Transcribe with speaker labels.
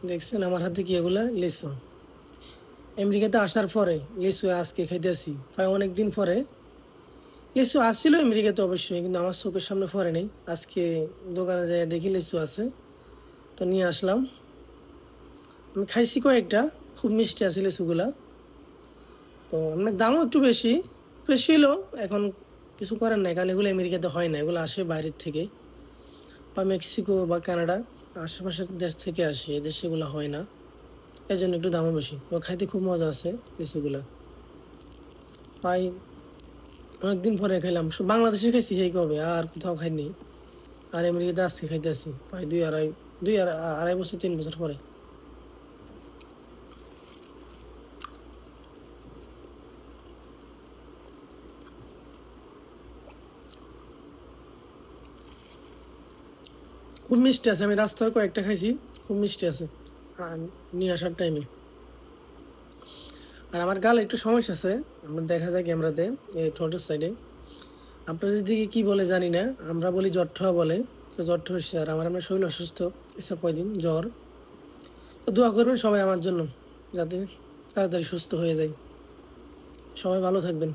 Speaker 1: দেখছেন আমার হাতে কি এগুলা লিচু। আমেরিকাতে আসার পরে লিচু আজকে খাইতেছি, প্রায় অনেকদিন পরে। লিচু আসছিল আমেরিকাতে অবশ্যই, কিন্তু আমার চোখের সামনে পড়ে নেই। আজকে দোকানে যাই দেখি লিচু আছে, তো নিয়ে আসলাম। আমি খাইছি কয়েকটা, খুব মিষ্টি আছে লিচুগুলা। তো এমনি দামও একটু বেশি, বেশি হলো এখন। কিছু করার নাই, কারণ এগুলো আমেরিকাতে হয় না, এগুলো আসে বাইরের থেকে, বা মেক্সিকো বা কানাডা, আশেপাশের দেশ থেকে আসে, এদেশে এগুলো হয় না। এই জন্য একটু দামও বেশি। তো খাইতে খুব মজা আছে লিচুগুলা। প্রায় অনেকদিন পরে খাইলাম, বাংলাদেশে খাইছি সেই কবে, আর কোথাও খাইনি। আর আমেরিকাতে আসছি খাইতেছি প্রায় আড়াই বছর 3 বছর পরে। খুব মিষ্টি আছে, আমি রাস্তায় কয়েকটা খাইছি, খুব মিষ্টি আছে। আর নিয়ে আসার টাইমে, আর আমার গালে একটু সমস্যা আছে, আমরা দেখা যায় ক্যামেরাতে, এই ঠোঁটের সাইডে। আপনাদের দিকে কি বলে জানি না, আমরা বলি জ্বর বলে। তো জ্বর হচ্ছে, আর আমার শরীর অসুস্থ, এসব কয়দিন জ্বর। তো দোয়া করবেন সবাই আমার জন্য, যাতে তাড়াতাড়ি সুস্থ হয়ে যায়। সবাই ভালো থাকবেন।